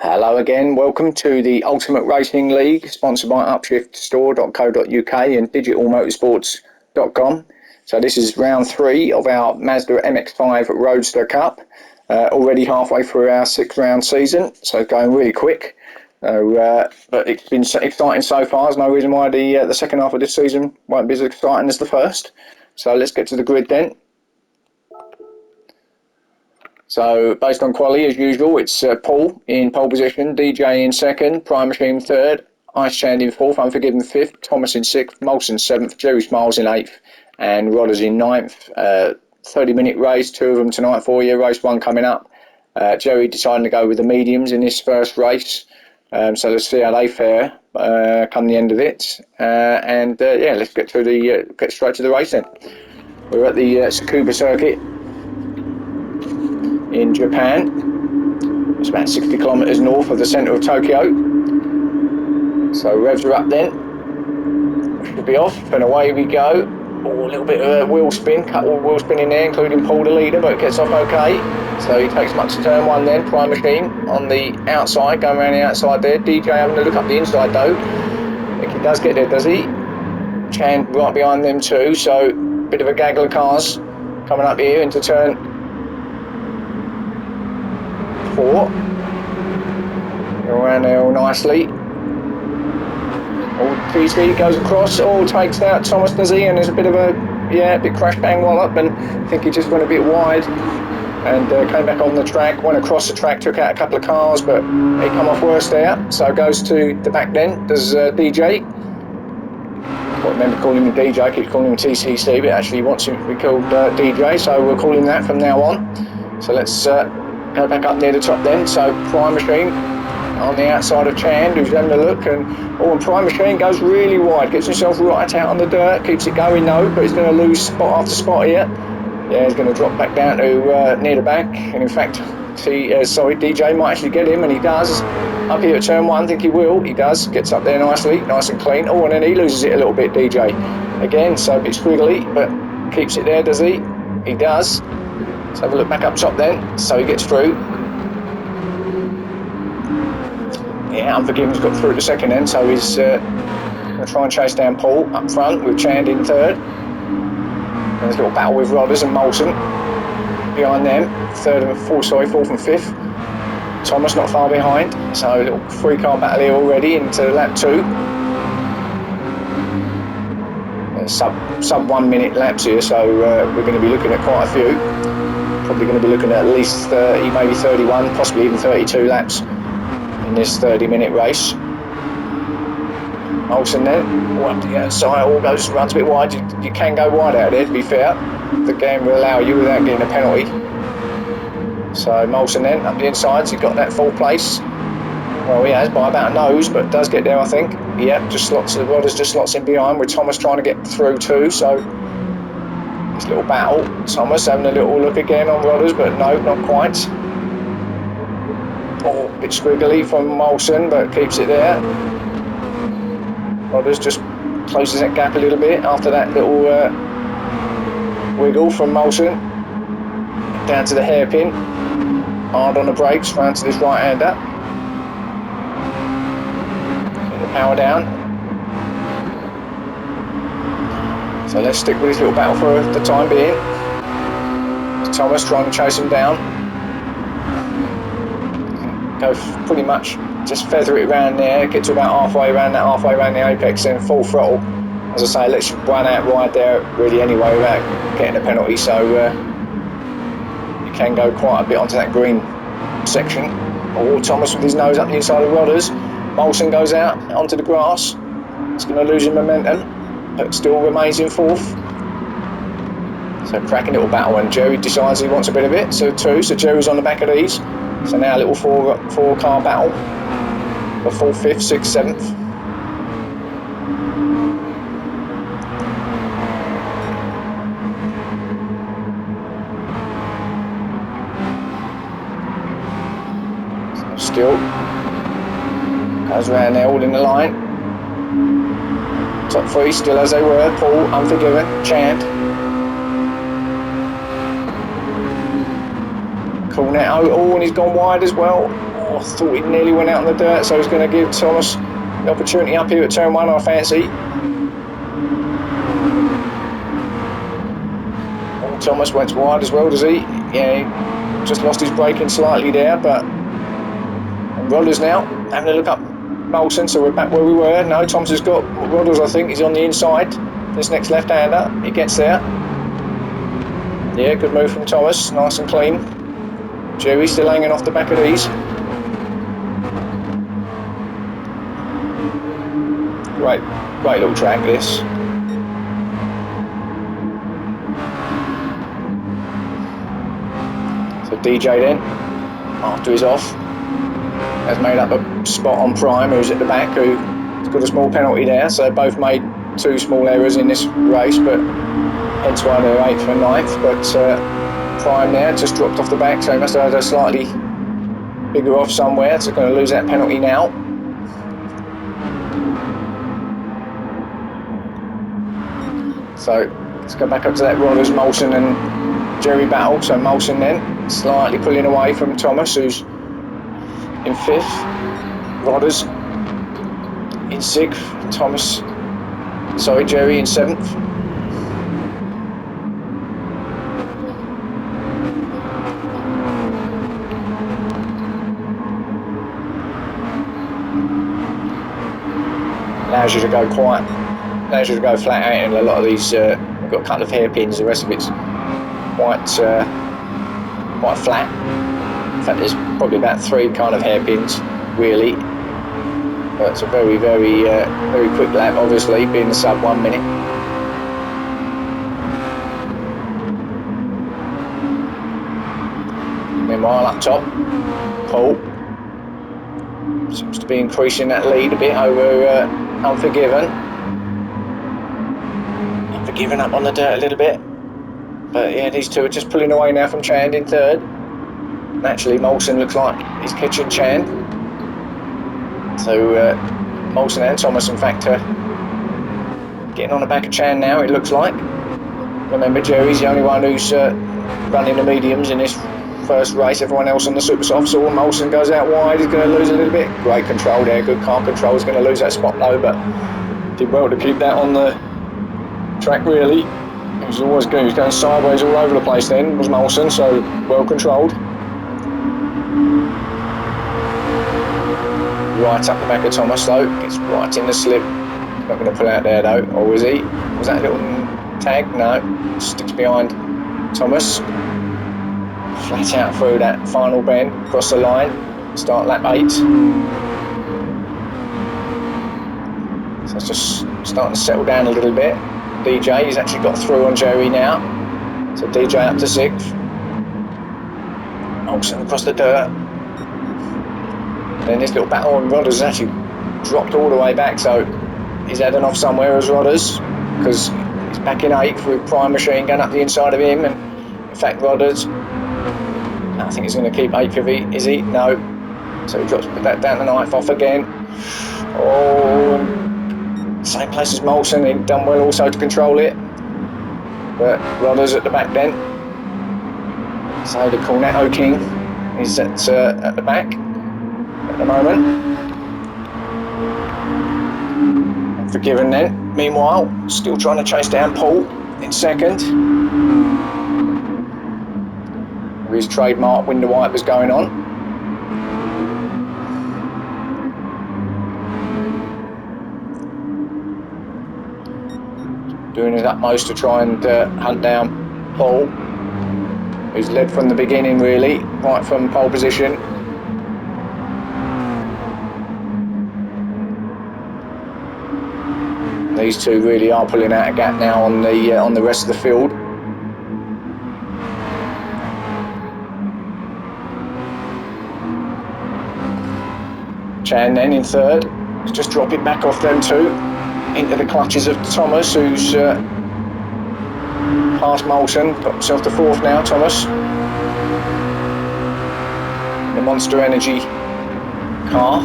Hello again, welcome to the Ultimate Racing League, sponsored by upshiftstore.co.uk and digitalmotorsports.com. So this is round 3 of our Mazda MX-5 Roadster Cup, already halfway through our 6-round season, so it's going really quick. But it's been exciting so far. There's no reason why the second half of this season won't be as exciting as the first. So let's get to the grid then. So, based on quality, as usual, it's Paul in pole position, DJ in second, Prime Machine third, Ice Chand in fourth, Unforgiven fifth, Thomas in sixth, Molson seventh, Jerry Smiles in eighth, and Rodders in ninth. 30-minute race, 2 of them tonight, 4-year race, 1 coming up. Jerry deciding to go with the mediums in this first race, so let's see how they fare come the end of it. Yeah, let's get straight to the race then. We're at the Tsukuba circuit in Japan. It's about 60 kilometres north of the centre of Tokyo. So revs are up then. We should be off and away we go. Oh, a little bit of a wheel spin, couple of wheel spin in there, including Paul the leader, but it gets off okay. So he takes much to turn 1 then, Prime Machine on the outside, going around the outside there. DJ having a look up the inside though. I think he does get there, does he? Chan right behind them too, so bit of a gaggle of cars coming up here into turn 4. Go around there all nicely. TC goes across, takes out Thomas, does he? And there's a bit of a bit crash bang wallop, and I think he just went a bit wide and came back on the track, went across the track, took out a couple of cars, but he come off worse there. So goes to the back then, does DJ. I remember calling him DJ, I keep calling him TCC, but actually he wants him to be called DJ, so we'll call him that from now on. So let's go back up near the top then. So Prime Machine on the outside of Chand, who's having a look, and Prime Machine goes really wide, gets himself right out on the dirt, keeps it going though, but he's going to lose spot after spot here. Yeah, he's going to drop back down to near the back, and in fact, DJ might actually get him, and he does. Up here at turn 1, I think he will. He does, gets up there nicely, nice and clean. And then he loses it a little bit, DJ. Again, so a bit squiggly, but keeps it there, does he? He does. Let's have a look back up top then, so he gets through. Yeah, Unforgiven's got through to second then, so he's going to try and chase down Paul up front with Chand in third. There's a little battle with Rodders and Molson behind them, fourth and fifth. Thomas not far behind, so a little 3-car battle here already into lap 2. Sub 1 minute laps here, so we're going to be looking at quite a few. Probably going to be looking at least 30, maybe 31, possibly even 32 laps in this 30-minute race. Olsen then, up the outside, runs a bit wide. You can go wide out there, to be fair. The game will allow you without getting a penalty. So Molson then, up the inside, so he's got that full place. Well, he has by about a nose, but does get there, I think. Yeah, the Rodders just slots in behind, with Thomas trying to get through too, so this little battle. Thomas having a little look again on Rodders, but no, not quite. A bit squiggly from Molson, but keeps it there. Rodders just closes that gap a little bit after that little wiggle from Molson. Down to the hairpin. Hard on the brakes, round to this right-hander. Get the power down. So let's stick with this little battle for the time being. Thomas trying to chase him down. Go pretty much, just feather it around there, get to about halfway around the apex, then full throttle. As I say, let's run out wide there really anyway without getting a penalty, so you can go quite a bit onto that green section. Thomas with his nose up the inside of Rodders. Molson goes out onto the grass. It's going to lose his momentum, but still remains in fourth. So cracking little battle, and Jerry decides he wants a bit of it, so Jerry's on the back of these. So now a little four-car battle for 4th, 5th, 6th, 7th. So still goes around there all in the line. Top 3 still as they were, Paul, Unforgiven, Chand. Cornetto, and he's gone wide as well. Oh, I thought he nearly went out in the dirt, so he's going to give Thomas the opportunity up here at turn 1, I fancy. Oh, Thomas went wide as well, does he? Yeah, he just lost his braking slightly there, but... And Rodders now, having a look up Molson, so we're back where we were. No, Thomas has got Rodders, I think. He's on the inside. This next left-hander, he gets there. Yeah, good move from Thomas, nice and clean. Jerry still hanging off the back of these. Great little track, this. So DJ then, after he's off, has made up a spot on Prime, who's at the back, who's got a small penalty there. So they both made 2 small errors in this race, but hence why they're 8th and 9th. But Prime there just dropped off the back, so he must have had a slightly bigger off somewhere. So going to lose that penalty now. So let's go back up to that Rodders, Molson and Jerry battle. So Molson then slightly pulling away from Thomas, who's in 5th. Rodders in 6th. Jerry in 7th. Allows you to go flat out, and a lot of these we've got a couple of hairpins, the rest of it's quite flat. In fact, there's probably about 3 kind of hairpins really, but it's a very quick lap, obviously being the sub 1 minute. Meanwhile up top, Paul seems to be increasing that lead a bit over Unforgiven up on the dirt a little bit, but yeah, these two are just pulling away now from Chand in 3rd. Naturally, Molson looks like he's catching Chand, so Molson and Thomas, in fact, getting on the back of Chand now, it looks like. Remember, Jerry's the only one who's running the mediums in this first race. Everyone else on the super soft. So Molson goes out wide, he's going to lose a little bit. Great control there, good car control. He's going to lose that spot though, but did well to keep that on the track really. He was always good. He was going sideways all over the place then, was Molson, so well controlled. Right up the back of Thomas though, gets right in the slip. Not going to pull out there though, or was he? Was that a little tag? No, sticks behind Thomas. Flat out through that final bend, across the line, start lap 8. So it's just starting to settle down a little bit. DJ, he's actually got through on Jerry now. So DJ up to 6th. Molson across the dirt. And then this little battle on Rodders has actually dropped all the way back, so he's heading off somewhere as Rodders, because he's back in 8th with Prime Machine going up the inside of him. And in fact, Rodders, I think he's going to keep 8th, is he? No. So he drops that down to 9th, off again. Oh, same place as Molson, he'd done well also to control it. But Rodders at the back then. So the Cornetto King is at the back at the moment. Unforgiven then, meanwhile, still trying to chase down Paul in 2nd. With his trademark window wipers going on. Doing his utmost to try and hunt down Paul, who's led from the beginning really, right from pole position. These two really are pulling out a gap now on the rest of the field. Chan then in 3rd, he's just dropping back off them two into the clutches of Thomas, who's past Molson, got himself to 4th now, Thomas. The Monster Energy car.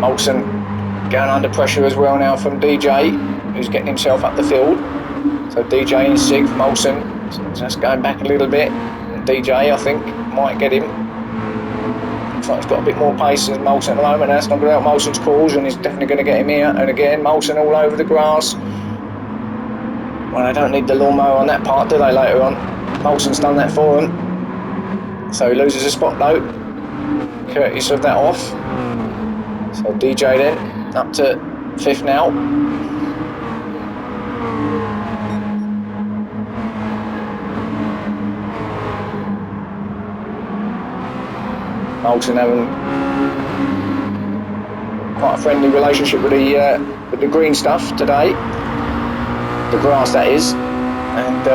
Molson going under pressure as well now from DJ, who's getting himself up the field. So DJ in 6th, Molson just going back a little bit. DJ, I think, might get him. Looks like he's got a bit more pace than Molson at the moment. That's not going to help Molson's cause, and he's definitely going to get him here. And again, Molson all over the grass. Well, they don't need the lawnmower on that part, do they, later on? Molson's done that for him. So he loses a spot though. Courteous of that off. So DJ then, up to 5th now. Molson having quite a friendly relationship with the green stuff today. The grass, that is. And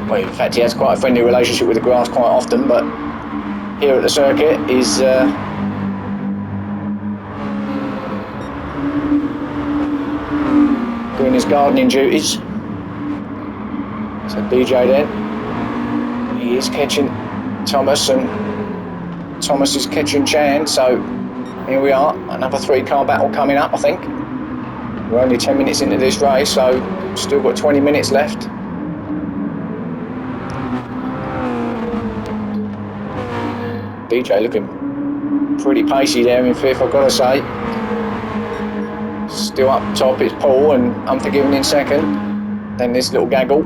well, in fact, he has quite a friendly relationship with the grass quite often, but here at the circuit, he's doing his gardening duties. So DJ then, he is catching Thomas, and Thomas is catching Chan, so here we are, another 3-car battle coming up, I think. We're only 10 minutes into this race, so still got 20 minutes left. DJ looking pretty pacey there in 5th, I've got to say. Still up top is Paul and Unforgiven in 2nd. Then this little gaggle.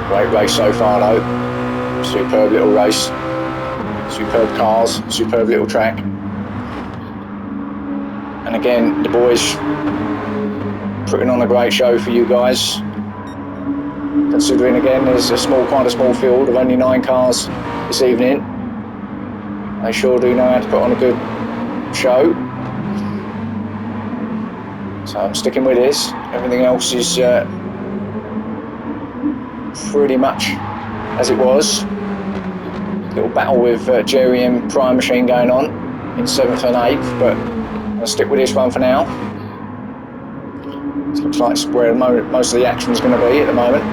Great race so far though. Superb little race. Superb cars, superb little track. And again, the boys putting on a great show for you guys. Considering again there's quite a small field of only 9 cars this evening. They sure do know how to put on a good show. So I'm sticking with this. Everything else is pretty much as it was. Little battle with Jerry and Prime Machine going on in 7th and 8th, but I'll stick with this one for now. It looks like it's where most of the action is going to be at the moment.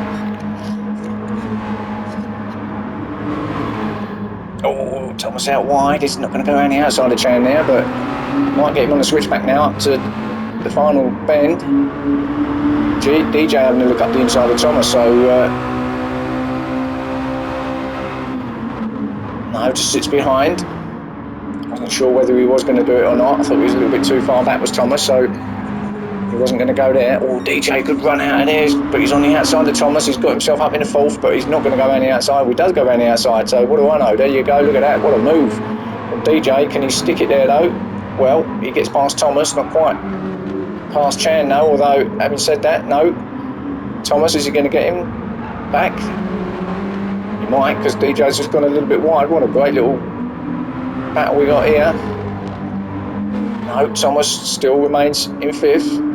Oh, Thomas out wide. He's not going to go around the outside of Chan there, but might get him on the switchback now up to the final bend. DJ having a look up the inside of Thomas, so no, just sits behind. Wasn't sure whether he was going to do it or not. I thought he was a little bit too far back, was Thomas, so he wasn't going to go there. Oh, DJ could run out of there, but he's on the outside of Thomas. He's got himself up in the 4th, but he's not going to go around the outside. Well, he does go around the outside, so what do I know? There you go, look at that, what a move from DJ. Can he stick it there though? Well, he gets past Thomas, not quite past Chan though, although having said that, no. Thomas, is he going to get him back? He might, because DJ's just gone a little bit wide. What a great little battle we got here. No, Thomas still remains in 5th.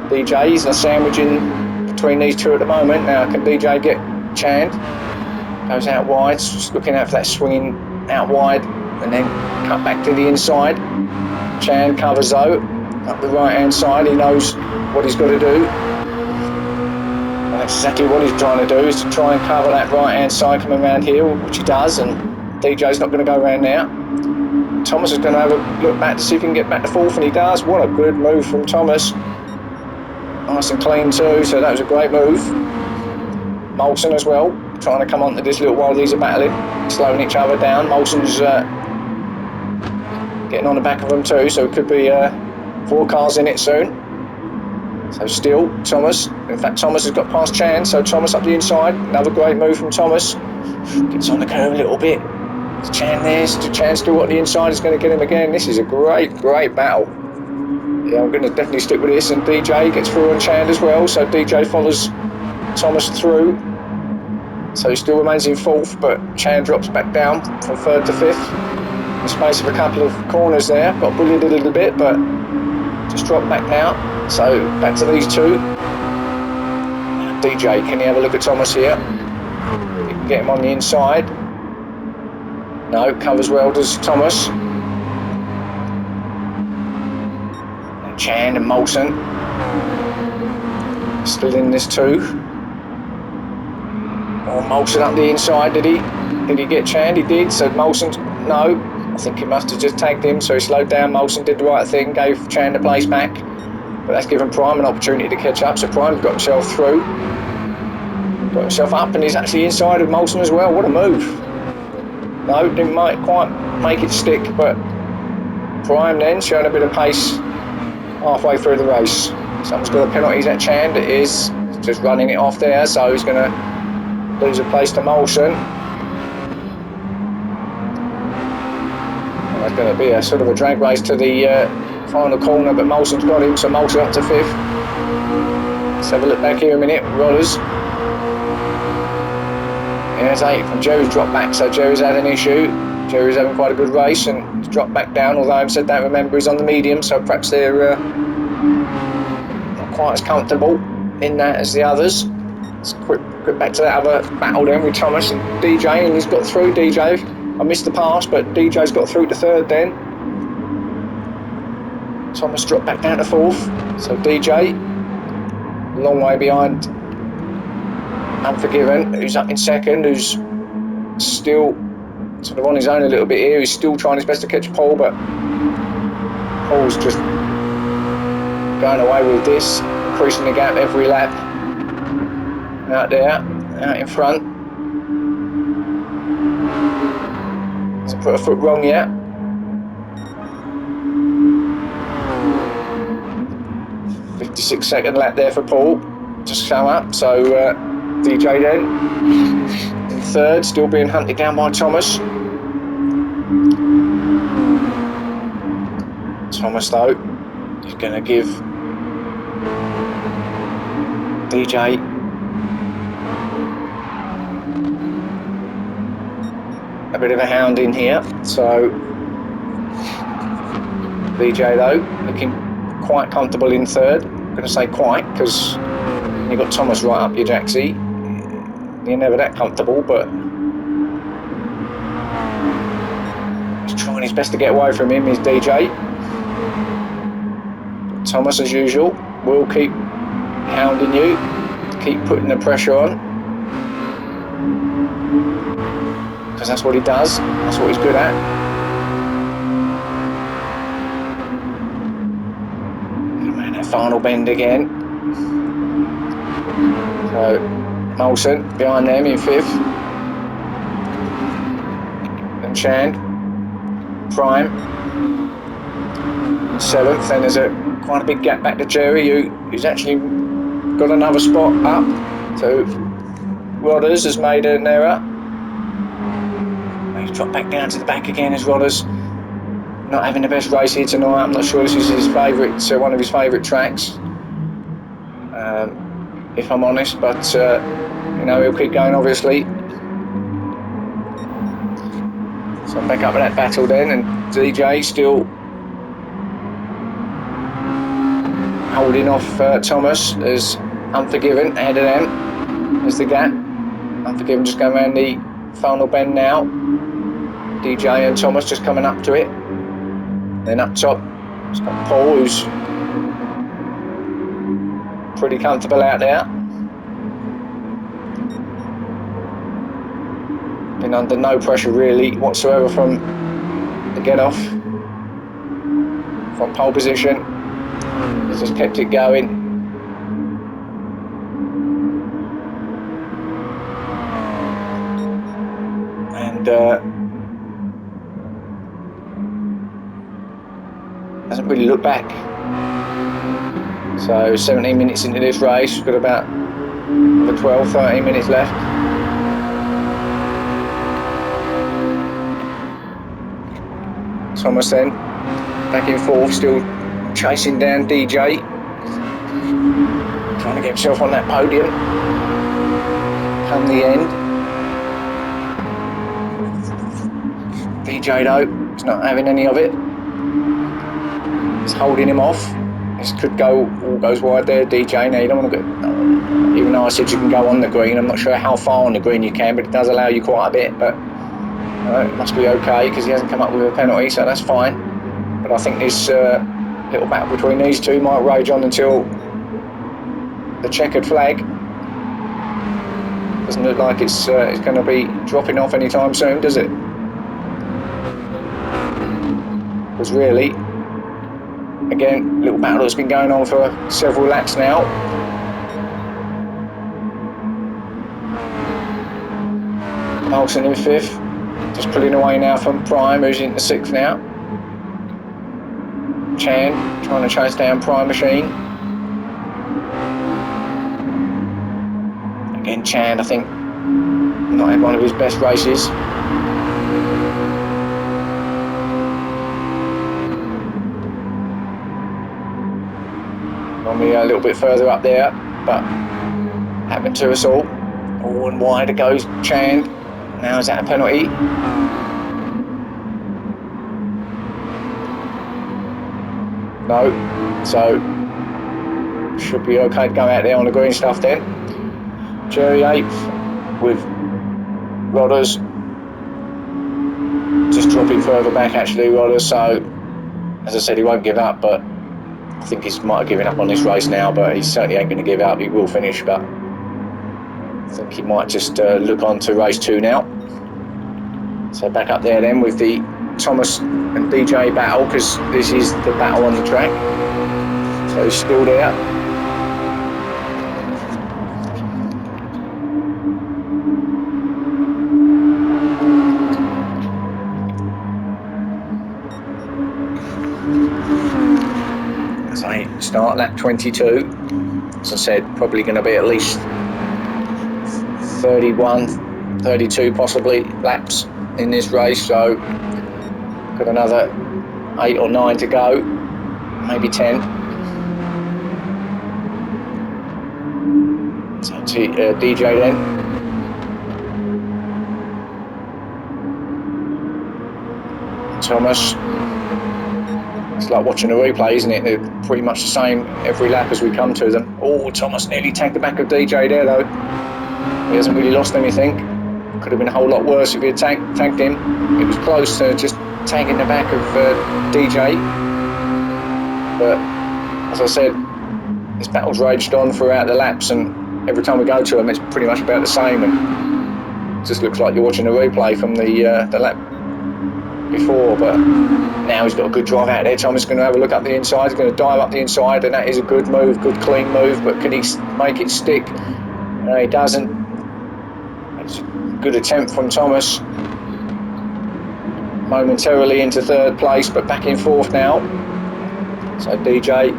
DJ's sandwiching between these two at the moment. Now, can DJ get Chan? Goes out wide, just looking out for that swinging out wide, and then cut back to the inside. Chan covers though, up the right hand side. He knows what he's got to do. And that's exactly what he's trying to do, is to try and cover that right hand side coming around here, which he does, and DJ's not going to go around there. Thomas is going to have a look back to see if he can get back to 4th, and he does. What a good move from Thomas. Nice and clean too, so that was a great move. Molson as well, trying to come onto this little while these are battling, slowing each other down. Molson's getting on the back of them too, so it could be 4 cars in it soon. So still Thomas, in fact Thomas has got past Chan, so Thomas up the inside, another great move from Thomas. Gets on the curve a little bit. Is Chan there? Chan still got the inside, is going to get him again. This is a great battle. Yeah, I'm going to definitely stick with this, and DJ gets through on Chan as well, so DJ follows Thomas through. So he still remains in 4th, but Chan drops back down from 3rd to 5th. In the space of a couple of corners there, got bullied a little bit, but just dropped back now. So back to these two. DJ, can he have a look at Thomas here? He can get him on the inside. No, covers well does Thomas. And Chan and Molson still in this too. Oh, Molson up the inside, did he? Did he get Chan? He did, so Molson's, no. I think he must have just tagged him, so he slowed down. Molson did the right thing, gave Chan the place back. But that's given Prime an opportunity to catch up, so Prime's got himself through. Got himself up, and he's actually inside of Molson as well. What a move. No, didn't quite make it stick, but Prime then showing a bit of pace halfway through the race. Someone's got a penalty, is that Chand? It is. Just running it off there, so he's going to lose a place to Molson. And there's going to be a sort of a drag race to the final corner, but Molson's got him, so Molson up to 5th. Let's have a look back here a minute. Rollers. Yeah, there's 8 from Jerry's dropped back, so Jerry's had an issue. Jerry's having quite a good race and he's dropped back down, although I've said that, remember, he's on the medium, so perhaps they're not quite as comfortable in that as the others. Let's quick back to that other battle then with Thomas and DJ, and he's got through. DJ, I missed the pass, but DJ's got through to 3rd then. Thomas dropped back down to 4th, so DJ a long way behind Unforgiven, who's up in 2nd, who's still sort of on his own a little bit here. He's still trying his best to catch Paul, but Paul's just going away with this, increasing the gap every lap. Out there, out in front. Hasn't put a foot wrong yet. .56 lap there for Paul. Just come up, so DJ then in 3rd, still being hunted down by Thomas. Thomas though, is going to give DJ a bit of a hound in here, so DJ though looking quite comfortable in 3rd. I'm going to say quite, because you've got Thomas right up your Jaxie. You're never that comfortable, but he's trying his best to get away from him, is DJ. But Thomas, as usual, will keep hounding you, keep putting the pressure on, because that's what he does, that's what he's good at. Man, that final bend again. So Molson behind them in 5th, and Chand, Prime in 7th. Then there's quite a big gap back to Jerry, who's actually got another spot up. So Rodders has made an error. He's dropped back down to the back again as Rodders. Not having the best race here tonight. I'm not sure this is his favourite, one of his favourite tracks, if I'm honest. But you know, he'll keep going, obviously. So I'm back up at that battle then, and DJ still holding off Thomas as Unforgiven ahead of them. There's the gap. Unforgiven just going around the final bend now. DJ and Thomas just coming up to it. Then up top, it's got Paul, who's pretty comfortable out there. Been under no pressure really whatsoever from the get off. From pole position, he's just kept it going. And hasn't really looked back. So 17 minutes into this race, we've got about 12-13 minutes left. Thomas then back in 4th, still chasing down DJ, trying to get himself on that podium come the end. DJ though, he's not having any of it. He's holding him off. This could go, all goes wide there, DJ. Now you don't want to go, even though I said you can go on the green, I'm not sure how far on the green you can, but it does allow you quite a bit. But it must be okay, because he hasn't come up with a penalty, so that's fine. But I think this little battle between these two might rage on until the checkered flag. Doesn't look like it's going to be dropping off anytime soon, does it? Because really, again, little battle that's been going on for several laps now. Olsen in 5th, just pulling away now from Prime, who's into 6th now. Chan trying to chase down Prime Machine. Again, Chan, I think, not had one of his best races. Normally a little bit further up there, but happened to us all. Oh, and wide goes Chan. Now is that a penalty? No, so should be okay to go out there on the green stuff then. Jerry 8th with Rodders just dropping further back actually, Rodders, so as I said, he won't give up, but I think he might have given up on this race now, but he certainly ain't going to give up. He will finish, but I think he might just look on to race 2 now. So back up there then with the Thomas and DJ battle, because this is the battle on the track. So he's still there. So start lap 22. As I said, probably going to be at least 31, 32 possibly laps in this race, so got another 8 or 9 to go, maybe 10. So DJ then. Thomas. It's like watching a replay, isn't it? They're pretty much the same every lap as we come to them. Oh, Thomas nearly tagged the back of DJ there though. He hasn't really lost anything. Could have been a whole lot worse if he had tagged him. It was close to just tagging the back of DJ. But as I said, this battle's raged on throughout the laps, and every time we go to them, it's pretty much about the same. And it just looks like you're watching a replay from the lap before. But now he's got a good drive out there. Thomas is going to have a look up the inside. He's going to dive up the inside, and that is a good move, good clean move. But can he make it stick? No, he doesn't. It's a good attempt from Thomas. Momentarily into 3rd place, but back in 4th now. So DJ,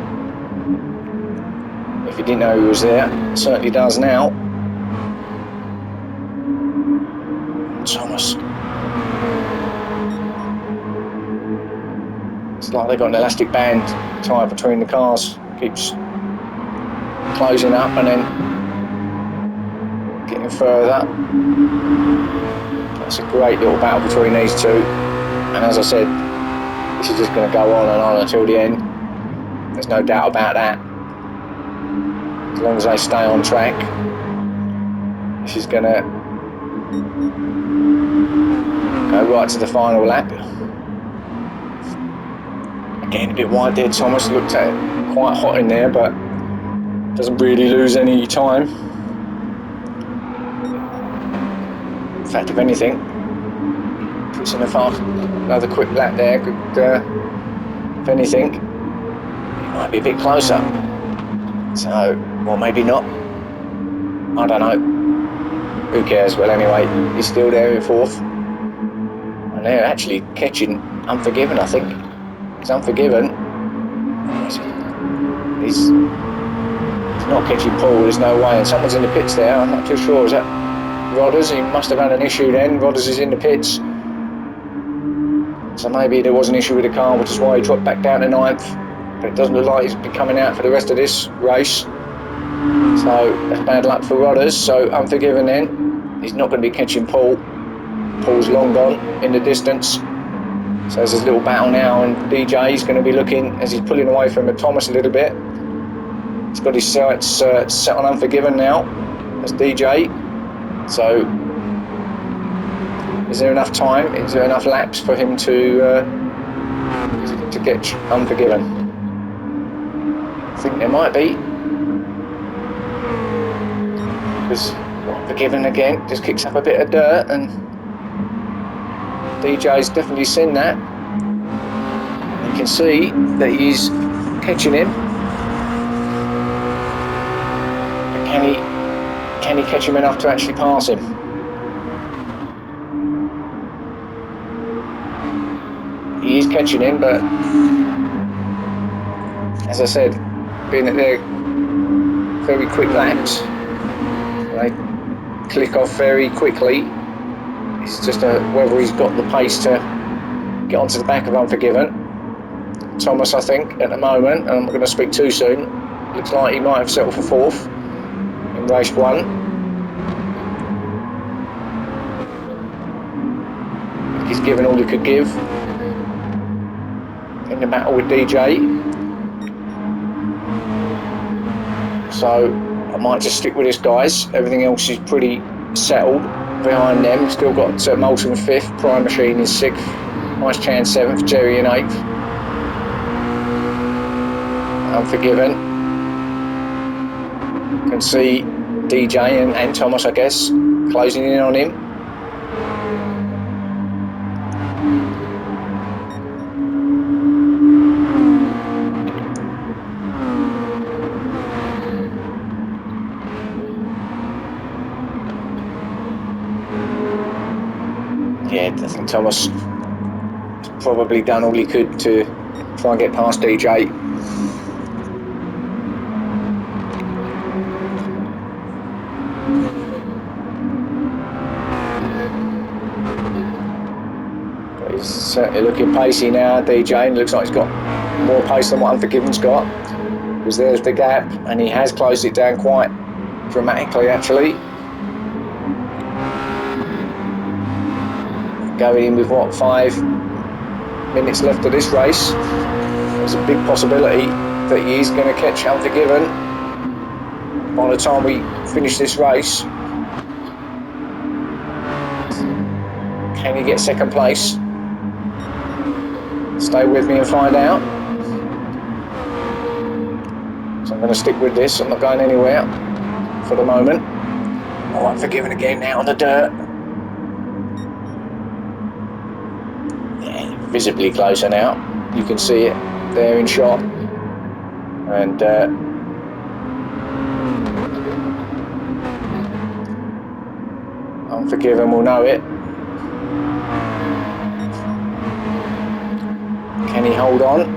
if you didn't know he was there, certainly does now. Thomas. It's like they've got an elastic band tied between the cars. Keeps closing up and then getting further. That's a great little battle between these two. And as I said, this is just going to go on and on until the end. There's no doubt about that. As long as they stay on track, this is going to go right to the final lap. Again, a bit wide there. Thomas looked at it quite hot in there, but doesn't really lose any time. In fact, if anything, puts in another quick lap there. Could, if anything, it might be a bit closer. So, well, maybe not. I don't know. Who cares? Well, anyway, he's still there in 4th. And they're actually catching Unforgiven, I think. It's Unforgiven. He's not catching Paul, there's no way. And someone's in the pits there, I'm not too sure. Is that Rodders? He must have had an issue then. Rodders is in the pits. So maybe there was an issue with the car, which is why he dropped back down to 9th. But it doesn't look like he's been coming out for the rest of this race. So that's bad luck for Rodders. So Unforgiven then. He's not going to be catching Paul. Paul's long gone in the distance. So there's this little battle now, and DJ is going to be looking as he's pulling away from Thomas a little bit. He's got his sights set on Unforgiven now. That's DJ. So is there enough time? Is there enough laps for him to get Unforgiven? I think there might be. Because Unforgiven again just kicks up a bit of dirt, and DJ's definitely seen that. can see that he's catching him. But can he catch him enough to actually pass him? He is catching him, but as I said, being that they're very quick laps, they click off very quickly. It's just whether he's got the pace to get onto the back of Unforgiven. Thomas, I think, at the moment, and I'm not going to speak too soon, looks like he might have settled for 4th in race 1. He's given all he could give in the battle with DJ. So I might just stick with this, guys. Everything else is pretty settled behind them. Still got Moulton 5th, Prime Machine is 6th, Nice Chance 7th, Jerry in 8th. Unforgiven. You can see DJ and Thomas, I guess, closing in on him. Yeah, I think Thomas has probably done all he could to try and get past DJ. But he's certainly looking pacey now, DJ, and looks like he's got more pace than what Unforgiven's got. Because there's the gap, and he has closed it down quite dramatically, actually. Going in with what, 5 minutes left of this race, there's a big possibility that he is going to catch Unforgiven by the time we finish this race. Can he get 2nd place? Stay with me and find out. So I'm going to stick with this, I'm not going anywhere for the moment. Oh, Unforgiven again now on the dirt. Visibly closer now, you can see it there in shot, and Unforgiven will know it. Can he hold on?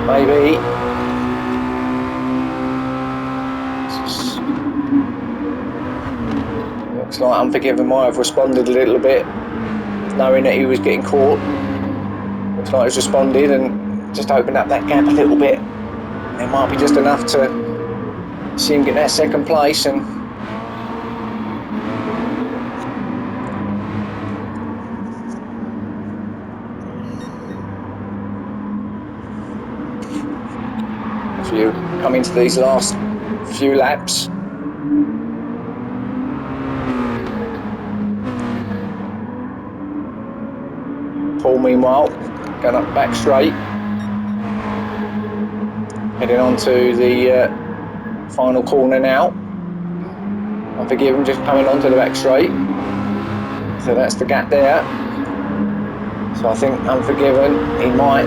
Maybe. Looks like Unforgiven might have responded a little bit, knowing that he was getting caught. Looks like he's responded and just opened up that gap a little bit. It might be just enough to see him get that 2nd place. And as you come into these last few laps, Paul, meanwhile, going up back straight, heading on to the final corner now. Unforgiven just coming onto the back straight, so that's the gap there. So I think Unforgiven, he might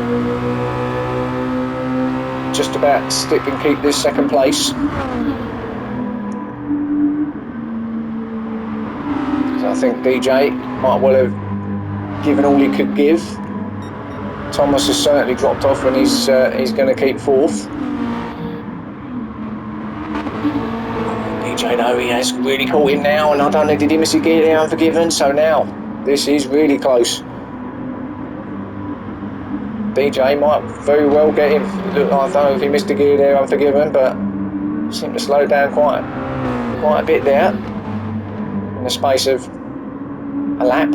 just about stick and keep this 2nd place. So I think DJ might well have given all he could give. Thomas has certainly dropped off, and he's going to keep 4th. DJ, though, he has really caught him now, and I don't know, did he miss a gear there, Unforgiven? So now this is really close. DJ might very well get him. Look, I don't know if he missed a gear there, Unforgiven, but seemed to slow down quite a bit there in the space of a lap.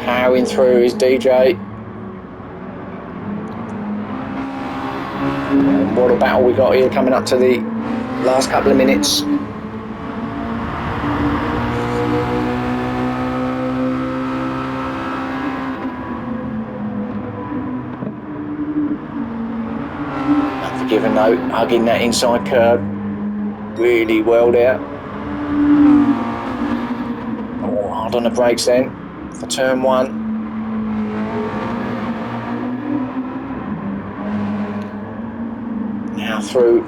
Powering through is DJ. And what a battle we got here coming up to the last couple of minutes. Unforgiven though, hugging that inside curb really well there. Oh, hard on the brakes then for turn 1. Now through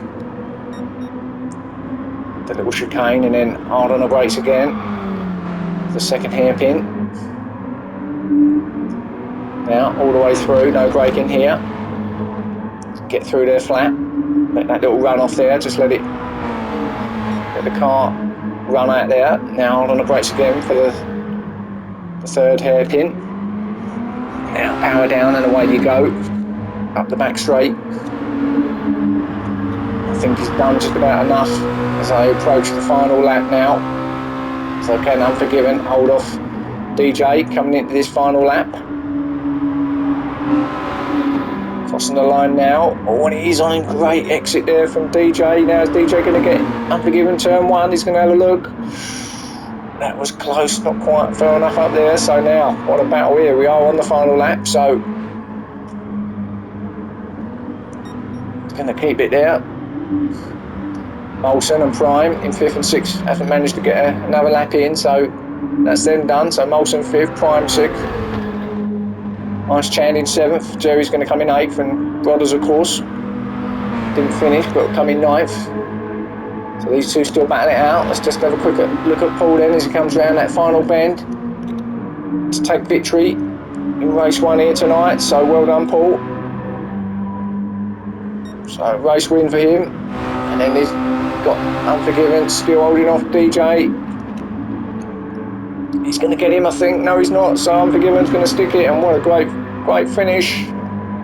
the little chicane and then hard on the brakes again. The second hairpin. Now all the way through, no braking here. Get through there flat. Let that little run off there, just let the car run out there. Now hard on the brakes again for the third hairpin. Now power down and away you go. Up the back straight. I think he's done just about enough as I approach the final lap now. So I can Unforgiven hold off DJ coming into this final lap. Crossing the line now. Oh, and he's on a great exit there from DJ. Now is DJ going to get Unforgiven turn 1? He's going to have a look. That was close, not quite far enough up there. So now, what a battle here. We are on the final lap, so it's going to keep it there. Molson and Prime in 5th and 6th haven't managed to get another lap in, so that's them done. So Molson 5th, Prime 6th. Nice Chan in 7th. Jerry's going to come in 8th, and Brothers, of course, didn't finish but come in 9th. So these two still battle it out. Let's just have a quick look at Paul then as he comes around that final bend to take victory in race 1 here tonight. So well done, Paul. So race win for him. And then he's got Unforgiven still holding off DJ. He's going to get him, I think. No, he's not. So Unforgiven's going to stick it. And what a great finish.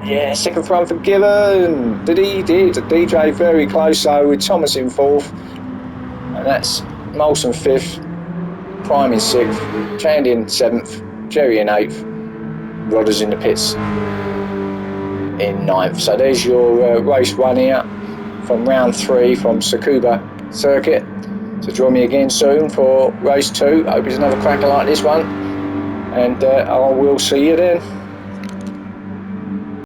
Yeah, second for Unforgiven. Did he? Did. DJ very close, so with Thomas in 4th. And that's Molson 5th. Prime in 6th. Chandy in 7th. Jerry in 8th. Rodders in the pits in 9th. So there's your race 1 here from round 3 from Tsukuba circuit. So join me again soon for race 2. Hope it's another cracker like this one. And I will see you then.